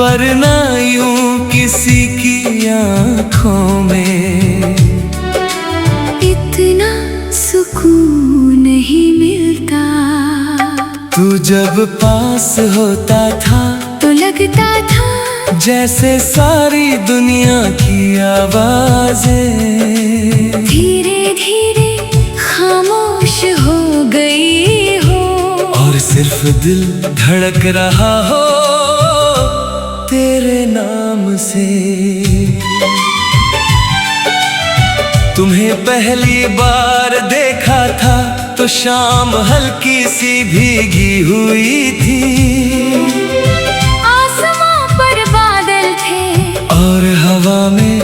वरना यूं किसी की आंखों में इतना सुकून नहीं मिलता। तू जब पास होता था तो लगता था जैसे सारी दुनिया की आवाजें धीरे धीरे खामोश हो गई हो, और सिर्फ दिल धड़क रहा हो तेरे नाम से। तुम्हें पहली बार देखा था तो शाम हल्की सी भीगी हुई थी। आसमां पर बादल थे और हवा में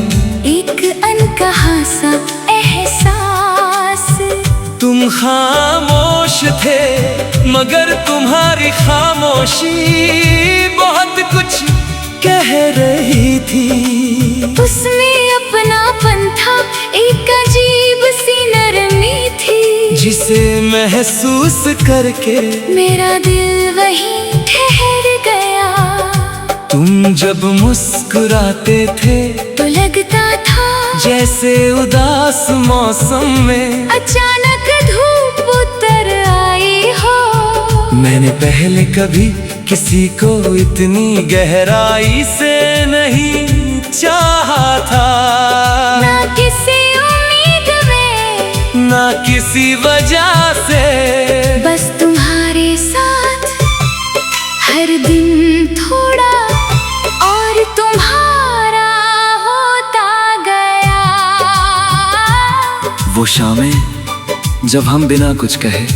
एक अनकहा सा एहसास। तुम खामोश थे मगर तुम्हारी खामोशी बहुत कुछ कह रही थी। उसमें अपनापन था, एक अजीब सी नरमी थी, जिसे महसूस करके मेरा दिल वहीं ठहर गया। तुम जब मुस्कुराते थे तो लगता था जैसे उदास मौसम में अचानक धूप उतर आई हो। मैंने पहले कभी किसी को इतनी गहराई से नहीं चाहा था। ना किसी उम्मीद में, ना किसी वजह से, बस तुम्हारे साथ हर दिन थोड़ा और तुम्हारा होता गया। वो शामें जब हम बिना कुछ कहे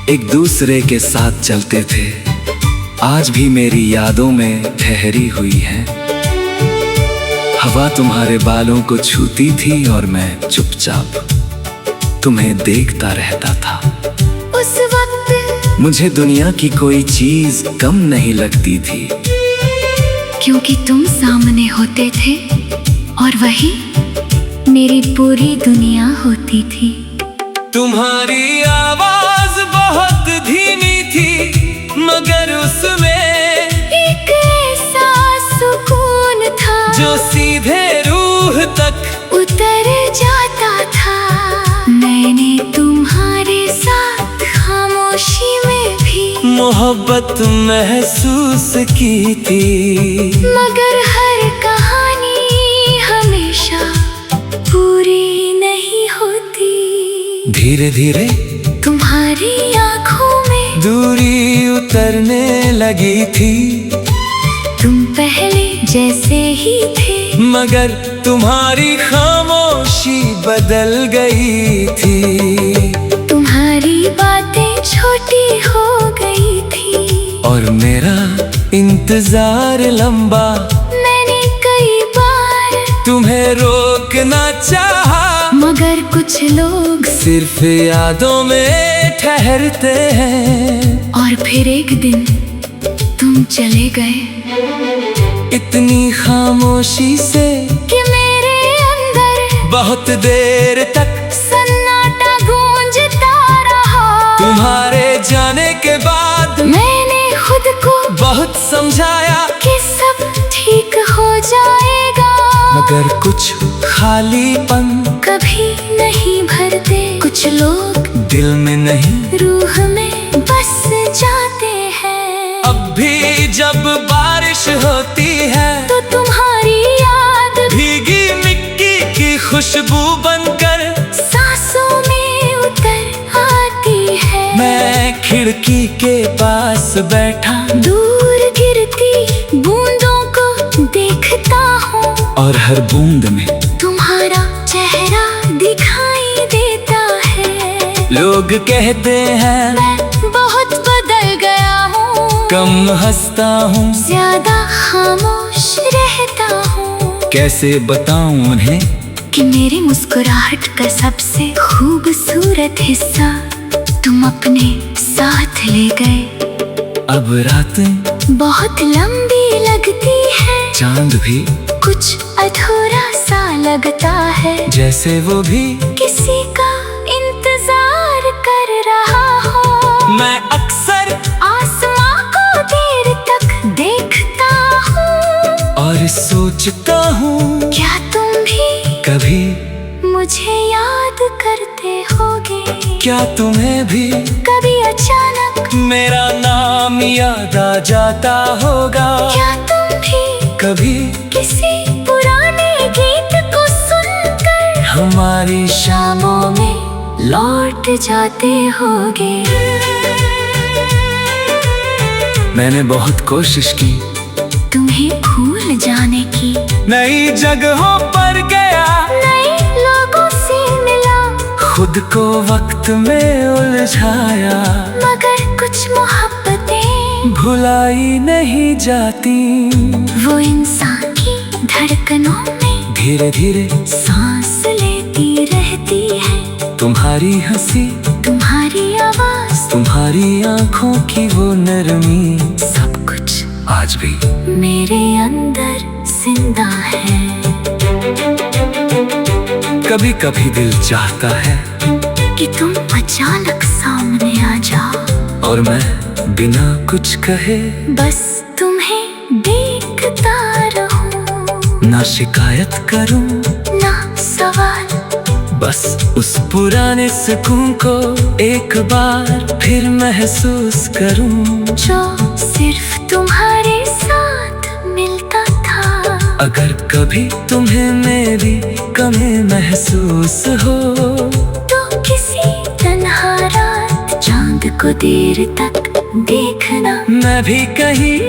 एक दूसरे के साथ चलते थे, आज भी मेरी यादों में ठहरी हुई है। हवा तुम्हारे बालों को छूती थी और मैं चुपचाप तुम्हें देखता रहता था। उस वक्त मुझे दुनिया की कोई चीज कम नहीं लगती थी, क्योंकि तुम सामने होते थे और वही मेरी पूरी दुनिया होती थी। तुम्हारी आवाज बहुत धीमी थी मगर उसमें एक ऐसा सुकून था जो सीधे रूह तक उतर जाता था। मैंने तुम्हारे साथ खामोशी में भी मोहब्बत महसूस की थी, मगर हर कहानी हमेशा पूरी नहीं होती। धीरे धीरे तुम्हारी आंखों में दूरी उतरने लगी थी। तुम पहले जैसे ही थे मगर तुम्हारी खामोशी बदल गई थी। तुम्हारी बातें छोटी हो गई थी और मेरा इंतजार लंबा। मैंने कई बार तुम्हें रोकना चाहा मगर कुछ लोग सिर्फ यादों में ठहरते हैं। और फिर एक दिन तुम चले गए इतनी खामोशी से कि मेरे अंदर बहुत देर तक सन्नाटा गूंजता रहा। तुम्हारे जाने के बाद मैंने खुद को बहुत समझाया कि सब ठीक हो जाएगा, मगर कुछ खालीपन कभी नहीं भरते। कुछ लोग दिल में नहीं रूह में बस जाते हैं। अब भी जब बारिश होती है तो तुम्हारी याद भीगी मिट्टी की खुशबू बनकर सांसों में उतर आती है। मैं खिड़की के पास बैठा दूर गिरती बूंदों को देखता हूँ और हर बूंद में तुम्हारा चेहरा दिखाई देता है। लोग कहते हैं मैं बहुत बदल गया हूँ, कम हंसता हूँ, ज्यादा खामोश रहता हूँ। कैसे बताऊं उन्हें कि मेरी मुस्कुराहट का सबसे खूबसूरत हिस्सा तुम अपने साथ ले गए। अब रातें बहुत लंबी लगती है, चांद भी कुछ अधूरा सा लगता है, जैसे वो भी किसी का इंतजार कर रहा हो। मैं अक्सर आसमां को देर तक देखता हूँ सोचता हूँ क्या तुम भी कभी मुझे याद करते होगे? क्या तुम्हें भी कभी अचानक मेरा नाम याद आ जाता होगा? क्या तुम भी कभी किसी पुराने गीत को सुनकर हमारी शामों में लौट जाते होगे? मैंने बहुत कोशिश की तुम्हें भूल जाने की, नई जगहों पर गया, नए लोगों से मिला, खुद को वक्त में उलझाया, मगर कुछ मोहब्बतें भुलाई नहीं जाती। वो इंसान की धड़कनों में धीरे धीरे सांस लेती रहती है। तुम्हारी हंसी, तुम्हारी आवाज, तुम्हारी आंखों की वो नरमी, सब कुछ आज भी मेरे अंदर जिंदा है। कभी कभी दिल चाहता है कि तुम अचानक सामने आ जाओ और मैं बिना कुछ कहे बस तुम्हें देखता रहूं, ना शिकायत करूं, ना सवाल, बस उस पुराने सुकून को एक बार फिर महसूस करूं, जो सिर्फ तुम्हारे साथ मिलता था। अगर कभी तुम्हें मेरी कमी महसूस हो तो किसी तन्हा रात चांद को देर तक देखना, मैं भी कहीं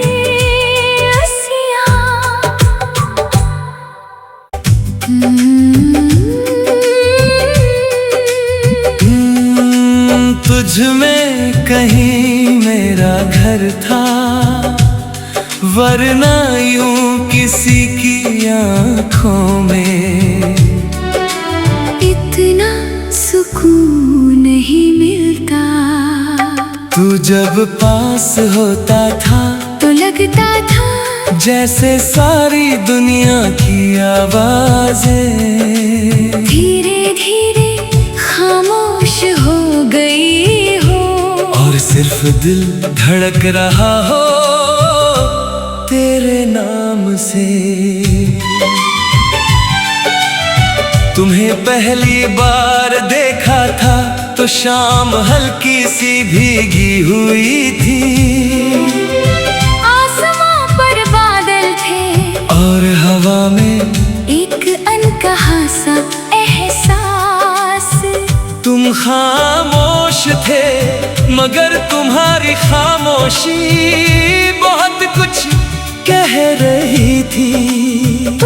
हंसिया। तुझ में कहीं मेरा घर था, वरना यूं किसी की आँखों में इतना सुकून नहीं मिलता। तू जब पास होता था तो लगता था जैसे सारी दुनिया की आवाजें धीरे धीरे खामोश हो गई हो, और सिर्फ दिल धड़क रहा हो तेरे नाम से। तुम्हें पहली बार देखा था तो शाम हल्की सी भीगी हुई थी, आसमां पर बादल थे और हवा में एक अनकहा सा एहसास। तुम खामोश थे मगर तुम्हारी खामोशी बहुत कुछ कह रही थी।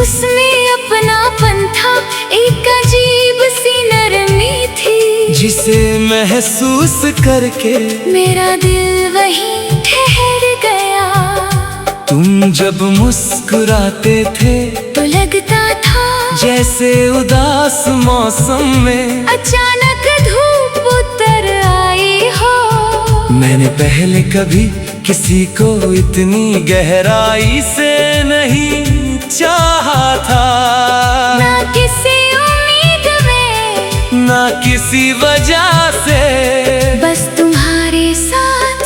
उसमें अपनापन था, एक अजीब सी नरमी थी, जिसे महसूस करके मेरा दिल वहीं ठहर गया। तुम जब मुस्कुराते थे तो लगता था जैसे उदास मौसम में अचानक धूप उतर आई हो। मैंने पहले कभी किसी को इतनी गहराई से नहीं चाहा था, ना किसी उम्मीद में, ना किसी वजह से, बस तुम्हारे साथ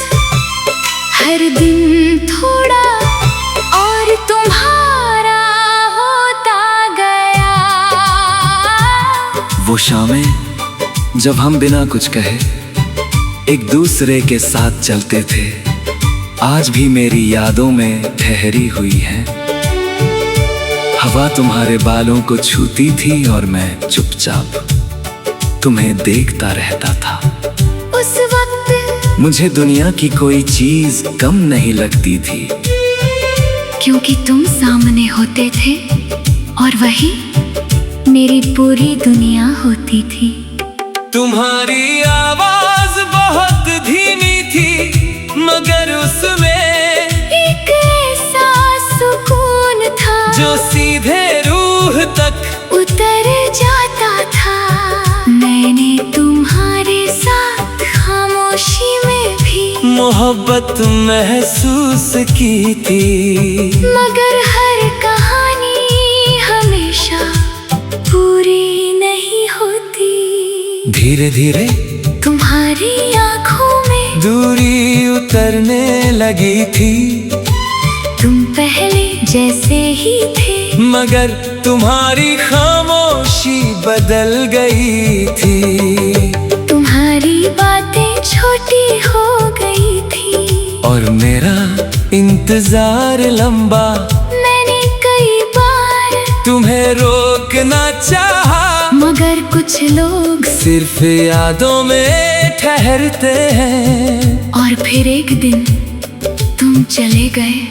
हर दिन थोड़ा और तुम्हारा होता गया। वो शामें जब हम बिना कुछ कहे एक दूसरे के साथ चलते थे, आज भी मेरी यादों में ठहरी हुई है। हवा तुम्हारे बालों को छूती थी और मैं चुपचाप तुम्हें देखता रहता था। उस वक्त मुझे दुनिया की कोई चीज कम नहीं लगती थी, क्योंकि तुम सामने होते थे और वही मेरी पूरी दुनिया होती थी। तुम्हारी आवाज बहुत धीमी थी मगर उसमें एक ऐसा सुकून था जो सीधे रूह तक उतर जाता था। मैंने तुम्हारे साथ खामोशी में भी मोहब्बत महसूस की थी, मगर हर कहानी हमेशा पूरी नहीं होती। धीरे धीरे तुम्हारी आंखों में दूरी उतरने लगी थी। तुम पहले जैसे ही थे मगर तुम्हारी खामोशी बदल गई थी। तुम्हारी बातें छोटी हो गई थी और मेरा इंतजार लंबा। मैंने कई बार तुम्हें रोकना चाहा, मगर कुछ लोग सिर्फ यादों में ठहरते हैं। और फिर एक दिन तुम चले गए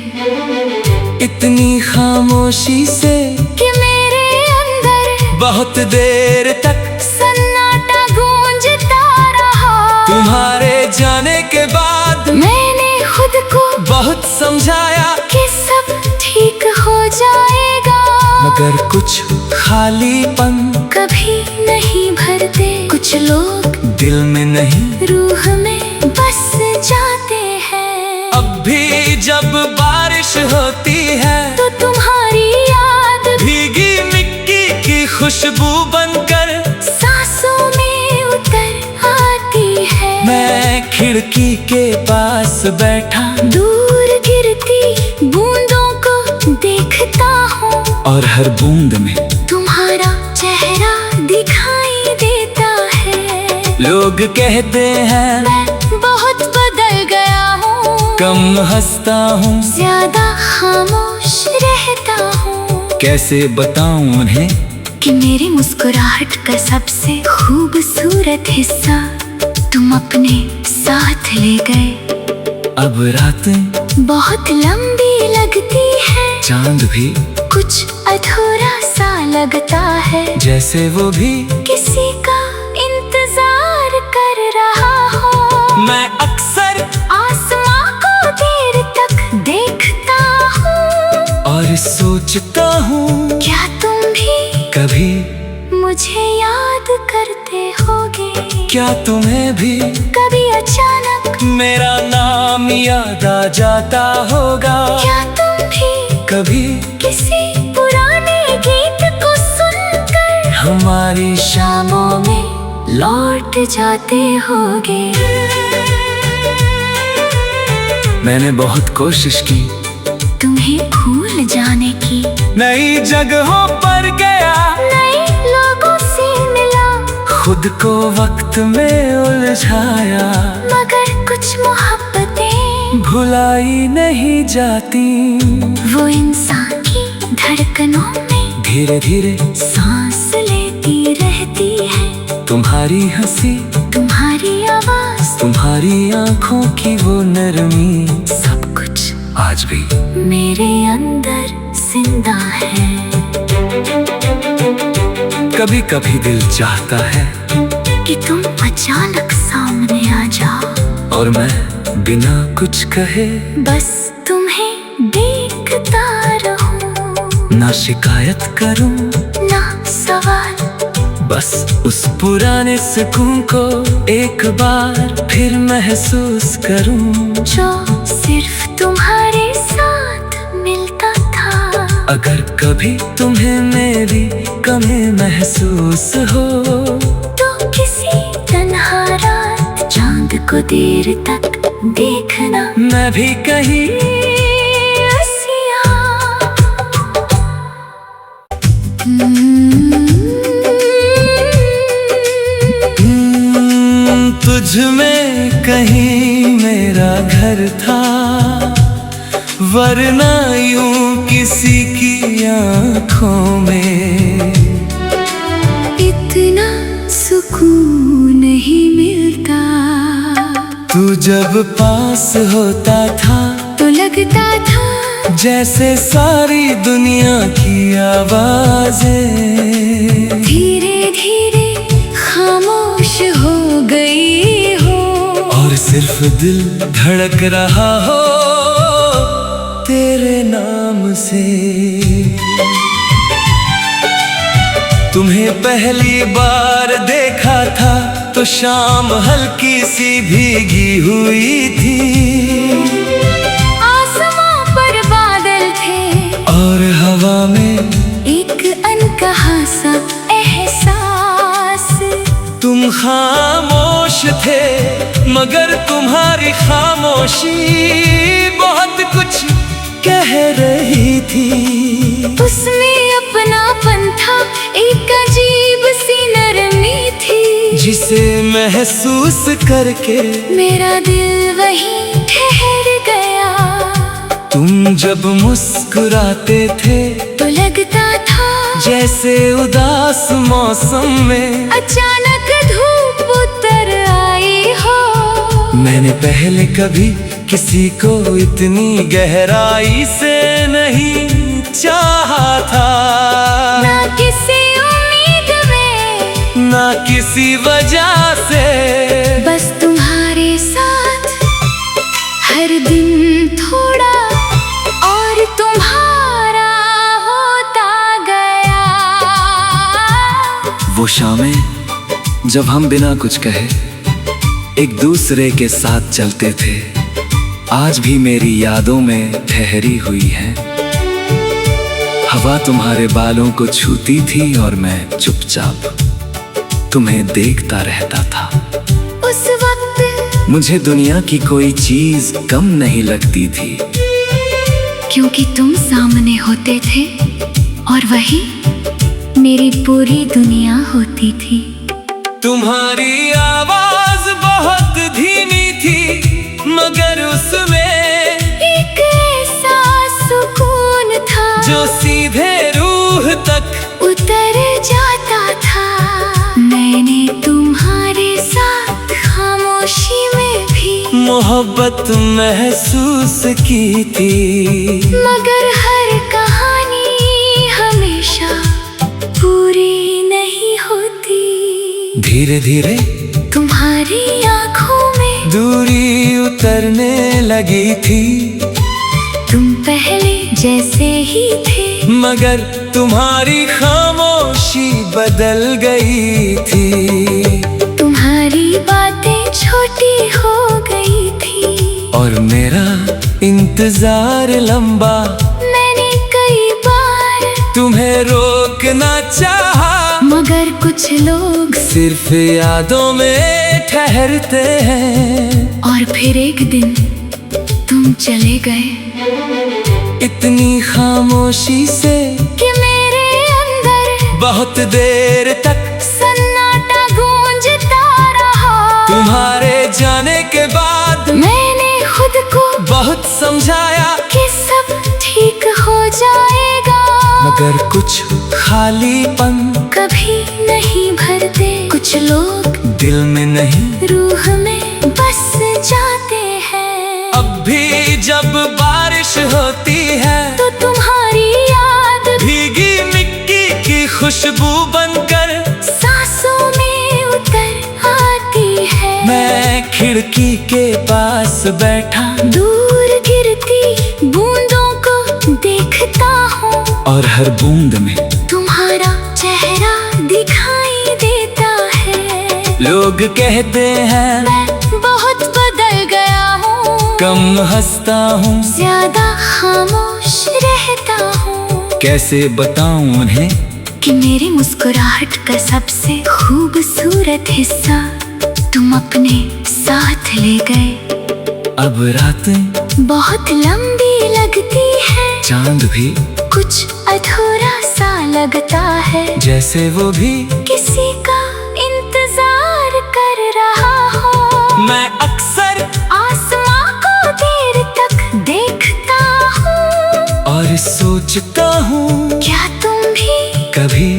इतनी खामोशी से कि मेरे अंदर बहुत देर तक सन्नाटा गूंजता रहा। तुम्हारे जाने के बाद मैंने खुद को बहुत समझाया कि सब ठीक हो जाएगा, मगर कुछ खालीपन कभी नहीं भरते। कुछ लोग दिल में नहीं रूह में बस जाते हैं। अब भी जब बारिश होती है तो तुम्हारी याद भीगी मिट्टी की खुशबू बनकर सांसों में उतर आती है। मैं खिड़की के पास बैठा दूर गिरती बूंदों को देखता हूँ और हर बूंद में तुम्हारा चेहरा दिखाई देता है। लोग कहते हैं मैं बहुत बदल गया हूँ, कम हंसता हूँ, ज्यादा खामोश रहता हूँ। कैसे बताऊं उन्हें कि मेरी मुस्कुराहट का सबसे खूबसूरत हिस्सा तुम अपने साथ ले गए। अब रातें बहुत लंबी लगती है, चांद भी कुछ अधूरा सा लगता है, जैसे वो भी किसी का इंतजार कर रहा हो। मैं अक्सर आसमां को देर तक देखता हूँ और सोचता हूँ क्या तुम भी कभी मुझे याद करते होगे। क्या तुम्हें भी कभी अचानक मेरा नाम याद आ जाता होगा। क्या तुम भी कभी किसी पुराने गीत को सुनकर हमारी शामों में लौट जाते होगे। मैंने बहुत कोशिश की तुम्हें भूल जाने की, नई जगहों पर गया, नए लोगों से मिला, खुद को वक्त में उलझाया, मगर कुछ मोहब्बतें भुलाई नहीं जाती। वो इंसान की धड़कनों में धीरे धीरे सांस लेती रहती है। तुम्हारी हंसी, तुम्हारी आवाज, तुम्हारी आंखों की वो नरमी, सब कुछ आज भी मेरे अंदर जिंदा है। कभी कभी दिल चाहता है कि तुम अचानक सामने आ जाओ और मैं बिना कुछ कहे बस तुम्हें देखता रहूं, ना शिकायत करूं, ना सवाल, बस उस पुराने सुकून को एक बार फिर महसूस करूं, जो सिर्फ तुम्हारे साथ मिलता था। अगर कभी तुम्हें मेरी कमी महसूस हो तो किसी तन्हा रात चांद को देर तक देखना, मैं भी कहीं हंसिया। तुझ में कहीं मेरा घर था, वरना यूं किसी की आँखों में इतना सुकून नहीं मिलता। तू जब पास होता था तो लगता था जैसे सारी दुनिया की आवाजें धीरे धीरे खामोश हो गई हो, और सिर्फ दिल धड़क रहा हो तेरे नाम से। तुम्हें पहली बार देखा था तो शाम हल्की सी भीगी हुई थी, आसमां पर बादल थे और हवा में एक अनकहा सा एहसास। तुम खामोश थे मगर तुम्हारी खामोशी बहुत कुछ कह रही थी। उसमें एक अजीब सी नरमी थी, जिसे महसूस करके मेरा दिल वहीं ठहर गया। तुम जब मुस्कुराते थे तो लगता था जैसे उदास मौसम में अचानक धूप उतर आई हो। मैंने पहले कभी किसी को इतनी गहराई से नहीं चाहा था, ना किसी उम्मीद में, ना किसी वजह से। बस तुम्हारे साथ हर दिन थोड़ा और तुम्हारा होता गया। वो शामें जब हम बिना कुछ कहे एक दूसरे के साथ चलते थे, आज भी मेरी यादों में ठहरी हुई है। हवा तुम्हारे बालों को छूती थी और मैं चुपचाप तुम्हें देखता रहता था। उस वक्त मुझे दुनिया की कोई चीज कम नहीं लगती थी, क्योंकि तुम सामने होते थे और वही मेरी पूरी दुनिया होती थी। तुम्हारी आवाज बहुत धीमी थी, मगर उसमें एक ऐसा सुकून था जो सीधे रूह तक उतर जाता था। मैंने तुम्हारे साथ खामोशी में भी मोहब्बत महसूस की थी, मगर हर कहानी हमेशा पूरी नहीं होती। धीरे धीरे तुम्हारी आंखों में दूरी उतरने लगी थी। तुम पहले जैसे ही थे, मगर तुम्हारी खामोशी बदल गई थी। तुम्हारी बातें छोटी हो गई थी और मेरा इंतजार लंबा। मैंने कई बार तुम्हें रोकना चाहा, मगर कुछ लोग सिर्फ यादों में ठहरते हैं। और फिर एक दिन तुम चले गए इतनी खामोशी से कि मेरे अंदर बहुत देर तक सन्नाटा गूंजता रहा। तुम्हारे जाने के बाद मैंने खुद को बहुत समझाया, कि सब ठीक हो जाएगा, मगर कुछ खालीपन कभी नहीं भरते। कुछ लोग दिल में नहीं रूह में बस जाते हैं। अब भी जब बारिश होती है तो तुम्हारी याद भीगी मिट्टी की खुशबू बनकर सांसों में उतर आती है। मैं खिड़की के पास बैठा दूर गिरती बूंदों को देखता हूँ, और हर बूंद में तुम्हारा चेहरा दिखाई देता है। लोग कहते हैं मैं बहुत बदल गया हूँ, कम हंसता हूँ, ज्यादा खामोश रहता हूँ। कैसे बताऊं उन्हें कि मेरी मुस्कुराहट का सबसे खूबसूरत हिस्सा तुम अपने साथ ले गए। अब रातें बहुत लंबी लगती है, चांद भी कुछ अधूरा सा लगता है, जैसे वो भी किसी का इंतजार कर रहा हो। मैं अक्सर आसमां को देर तक देखता हूँ और सोचता हूँ, क्या तुम भी कभी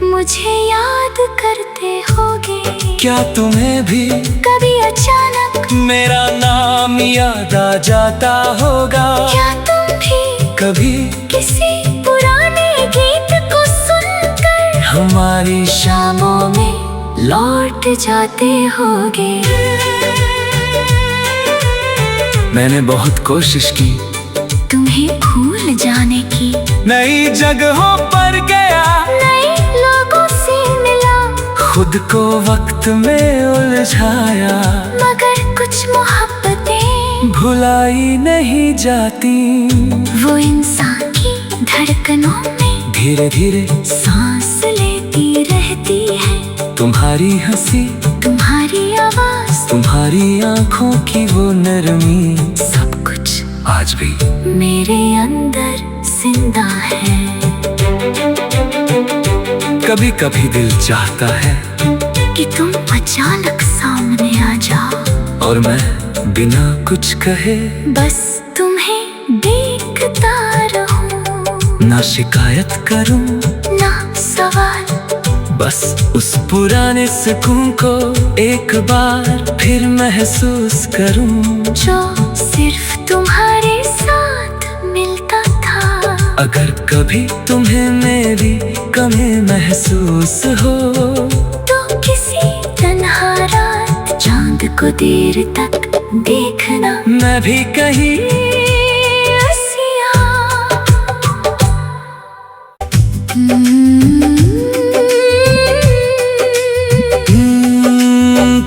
मुझे याद करते होगे? क्या तुम्हें भी कभी अचानक मेरा नाम याद आ जाता होगा? क्या तुम भी कभी किसी पुराने गीत को सुनकर हमारी शामों में लौट जाते होगे? मैंने बहुत कोशिश की तुम्हें भूल जाने की, नई जगहों पर गया, नए लोगों से मिला, खुद को वक्त में उलझाया, मगर कुछ मोहब्बतें भुलाई नहीं जाती। वो इंसान की धड़कनों में धीरे धीरे सांस लेती रहती है। तुम्हारी हंसी, तुम्हारी आवाज, तुम्हारी आंखों की वो नरमी, सब कुछ आज भी मेरे अंदर जिंदा है। कभी कभी दिल चाहता है कि तुम अचानक सामने आ जाओ और मैं बिना कुछ कहे बस तुम्हें देखता रहूं। ना शिकायत करूं ना सवाल, बस उस पुराने सुकून को एक बार फिर महसूस करूं जो सिर्फ तुम्हारे साथ मिलता था। अगर कभी तुम्हें मेरी कमी महसूस हो तो किसी तन्हा रात चांद को देर तक देखना, मैं भी कहीं हंसिया।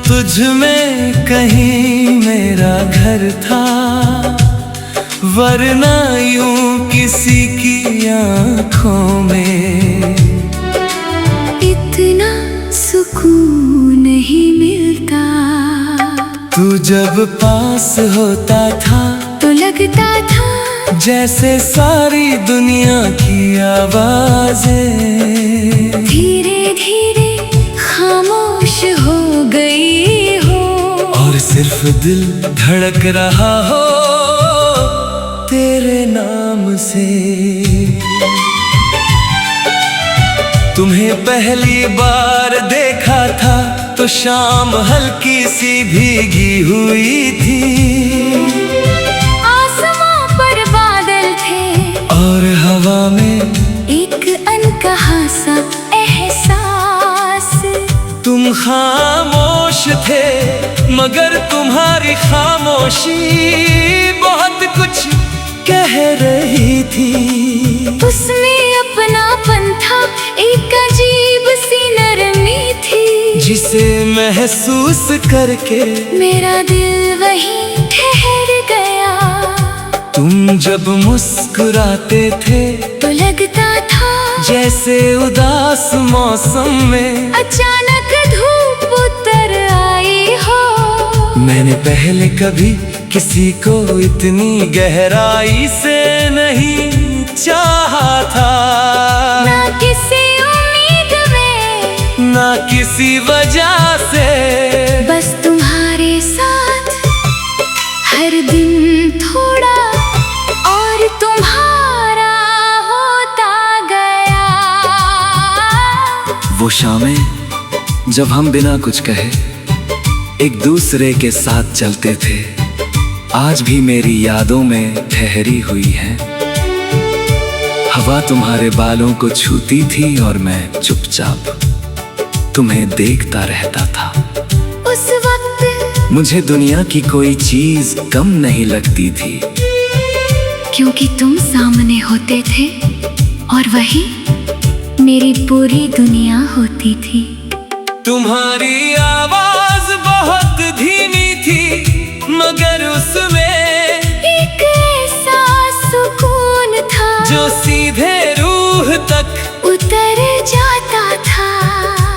तुझ में कहीं मेरा घर था, वरना यूं किसी की आँखों में इतना सुकून नहीं मिलता। तू जब पास होता था तो लगता था जैसे सारी दुनिया की आवाजें धीरे धीरे खामोश हो गई हो, और सिर्फ दिल धड़क रहा हो तेरे नाम से। तुम्हें पहली बार देखा था तो शाम हल्की सी भीगी हुई थी, आसमां पर बादल थे और हवा में एक अनकहा सा एहसास। तुम खामोश थे मगर तुम्हारी खामोशी बहुत कुछ कह रही थी। उसमें अपनापन था, एक अजीब सी नरमी थी, जिसे महसूस करके मेरा दिल वहीं ठहर गया। तुम जब मुस्कुराते थे तो लगता था जैसे उदास मौसम में अचानक धूप उतर आई हो। मैंने पहले कभी किसी को इतनी गहराई से नहीं चाहा था, ना किसी उम्मीद में ना किसी वजह से। बस तुम्हारे साथ हर दिन थोड़ा और तुम्हारा होता गया। वो शामें जब हम बिना कुछ कहे एक दूसरे के साथ चलते थे, आज भी मेरी यादों में ठहरी हुई है। हवा तुम्हारे बालों को छूती थी और मैं चुपचाप तुम्हें देखता रहता था। उस वक्त मुझे दुनिया की कोई चीज कम नहीं लगती थी, क्योंकि तुम सामने होते थे और वही मेरी पूरी दुनिया होती थी। तुम्हारी आवाज बहुत धीमी थी मगर उसमें एक ऐसा सुकून था जो सीधे रूह तक उतर जाता था।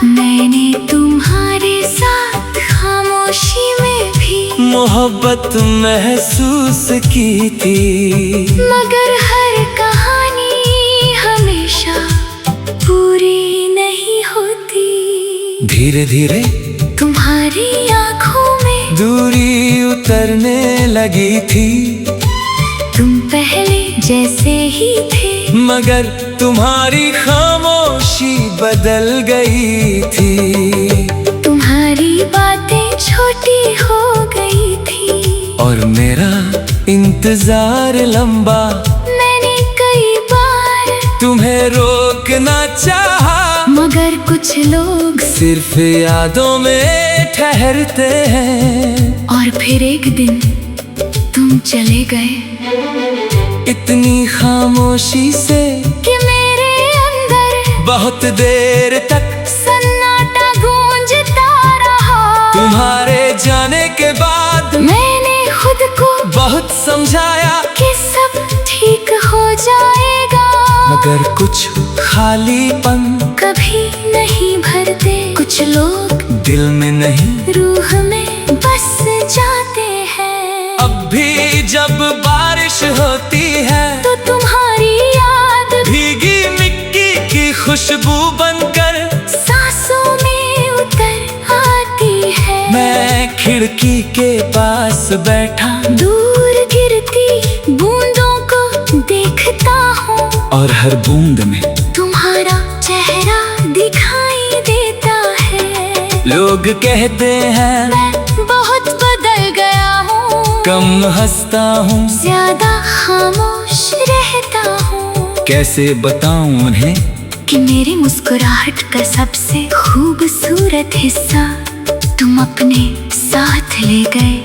मैंने तुम्हारे साथ खामोशी में भी मोहब्बत महसूस की थी, मगर हर कहानी हमेशा पूरी नहीं होती। धीरे धीरे तुम्हारी आंखों में दूरी उतरने लगी थी, तुम पहले जैसे ही थे मगर तुम्हारी खामोशी बदल गई थी। तुम्हारी बातें छोटी हो गई थी और मेरा इंतजार लंबा। मैंने कई बार तुम्हें रोकना चाहा मगर कुछ लोग सिर्फ यादों में ठहरते हैं। और फिर एक दिन तुम चले गए इतनी खामोशी से कि मेरे अंदर बहुत देर तक सन्नाटा गूंजता रहा। तुम्हारे जाने के बाद मैंने खुद को बहुत समझाया कि सब ठीक हो जाएगा, मगर कुछ खालीपन कभी नहीं भरते। कुछ लोग दिल में नहीं रूह में बस जाते हैं। अब भी जब बारिश होती है तो तुम्हारी याद भीगी मिट्टी की खुशबू बनकर खिड़की के पास बैठा, दूर गिरती बूंदों को देखता हूँ, और हर बूंद में तुम्हारा चेहरा दिखाई देता है। लोग कहते हैं मैं बहुत बदल गया हूँ, कम हंसता हूँ, ज्यादा खामोश रहता हूँ। कैसे बताऊं उन्हें कि मेरी मुस्कुराहट का सबसे खूबसूरत हिस्सा तुम अपने साथ ले गए।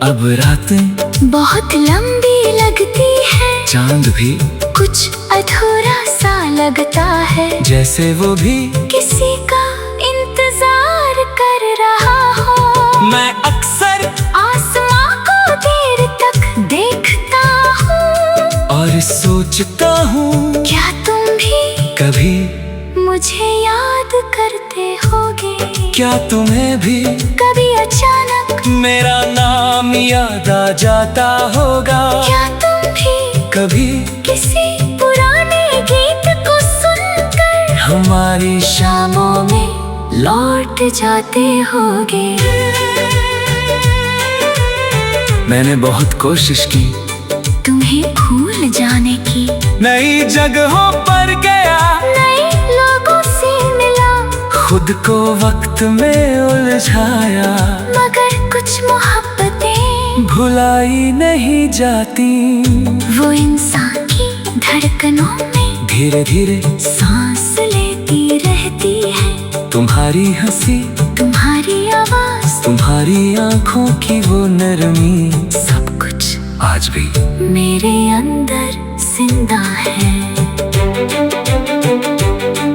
अब रातें बहुत लंबी लगती है, चांद भी कुछ अधूरा सा लगता है, जैसे वो भी किसी का इंतजार कर रहा हो। मैं अक्सर आसमां को देर तक देखता हूँ, और सोचता हूँ क्या तुम भी कभी मुझे याद करते होगे? क्या तुम्हें भी कभी अचानक मेरा नाम याद आ जाता होगा? क्या तुम भी कभी किसी पुराने गीत को सुनकर हमारी शामों में लौट जाते होगे? मैंने बहुत कोशिश की तुम्हें भूल जाने की, नई जगहों पर गया, नए लोगों से मिला, खुद को वक्त में उलझाया, मगर कुछ मोहब्बतें भुलाई नहीं जाती। वो इंसान की धड़कनों में धीरे धीरे सांस लेती रहती है। तुम्हारी हंसी, तुम्हारी आवाज, तुम्हारी आंखों की वो नरमी, सब कुछ आज भी मेरे अंदर जिंदा है।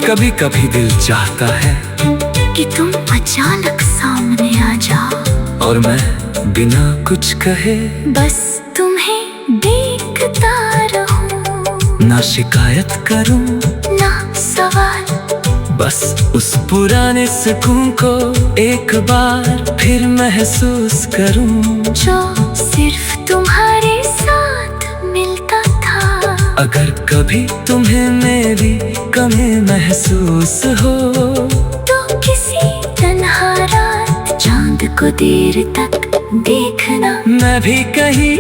कभी कभी दिल चाहता है कि तुम अचानक सामने आ जाओ, और मैं बिना कुछ कहे बस तुम्हें देखता रहूं, ना शिकायत करूं, ना सवाल, बस उस पुराने सुकून को एक बार फिर महसूस करूं, जो सिर्फ तुम्हारे साथ मिलता था। अगर कभी तुम्हें मेरी कमी महसूस हो, तो किसी तन्हा रात चांद को देर तक देखना, मैं भी कहीं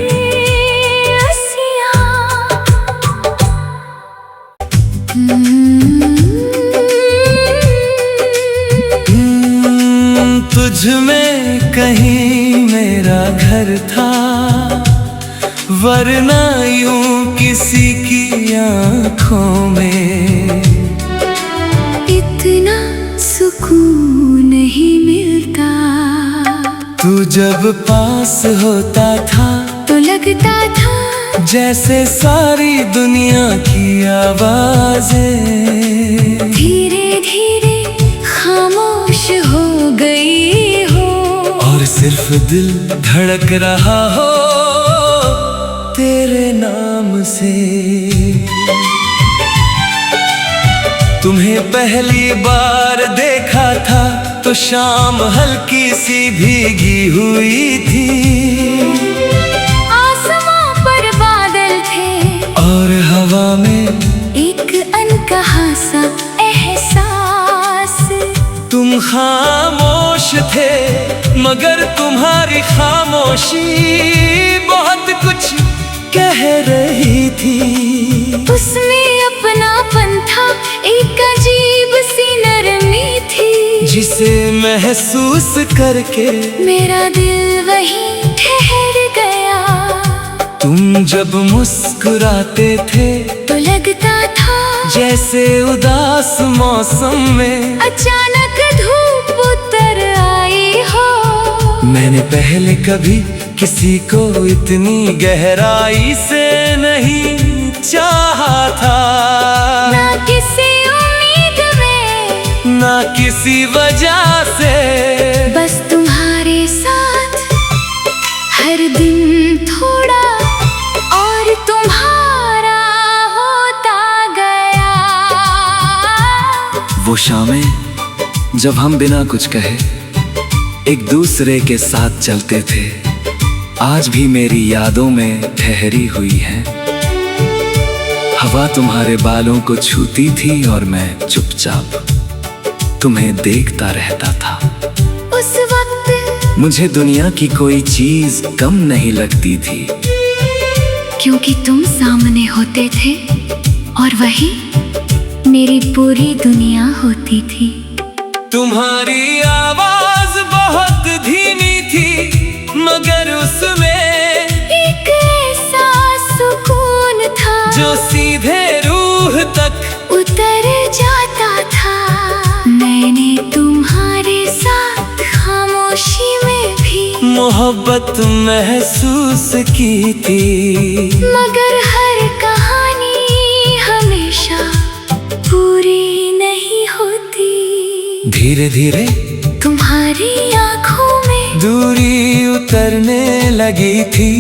हंसिया। तुझ में कहीं मेरा घर था, वरना यूं किसी की आंखों में इतना सुकून नहीं मिलता। तू जब पास होता था तो लगता था जैसे सारी दुनिया की आवाजें धीरे धीरे खामोश हो गई हो, और सिर्फ दिल धड़क रहा हो तेरे नाम से। तुम्हें पहली बार देखा था तो शाम हल्की सी भीगी हुई थी, आसमां पर बादल थे, और हवा में एक अनकहा सा एहसास। तुम खामोश थे, मगर तुम्हारी खामोशी बहुत कुछ कह रही थी। उसमें अपनापन था, एक अजीब सी नरमी थी, जिसे महसूस करके मेरा दिल वहीं ठहर गया। तुम जब मुस्कुराते थे तो लगता था जैसे उदास मौसम में अचानक धूप उतर आई हो। मैंने पहले कभी किसी को इतनी गहराई से नहीं चाहा था, ना किसी उम्मीद में, ना किसी वजह से, बस तुम्हारे साथ हर दिन थोड़ा और तुम्हारा होता गया। वो शामें जब हम बिना कुछ कहे एक दूसरे के साथ चलते थे, आज भी मेरी यादों में ठहरी हुई है। हवा तुम्हारे बालों को छूती थी और मैं चुपचाप तुम्हें देखता रहता था। उस वक्त मुझे दुनिया की कोई चीज कम नहीं लगती थी, क्योंकि तुम सामने होते थे और वही मेरी पूरी दुनिया होती थी। तुम्हारी आवाज बहुत धीमी थी, मगर उसमें एक ऐसा सुकून था जो सीधे रूह तक उतर जाता था। मैंने तुम्हारे साथ खामोशी में भी मोहब्बत महसूस की थी, मगर हर कहानी हमेशा पूरी नहीं होती। धीरे धीरे तुम्हारी आंखों में दूरी उतरने लगी थी,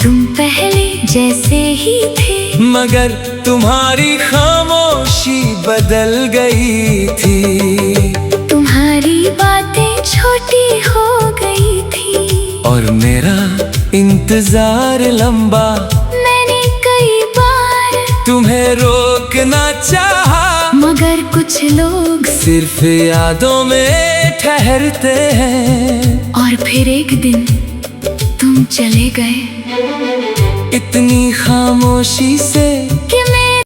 तुम पहले जैसे ही थे, मगर तुम्हारी खामोशी बदल गई थी। तुम्हारी बातें छोटी हो गई थी और मेरा इंतजार लंबा। मैंने कई बार तुम्हें रोकना चाहा, मगर कुछ लोग सिर्फ यादों में ठहरते हैं। और फिर एक दिन तुम चले गए। इतनी खामोशी से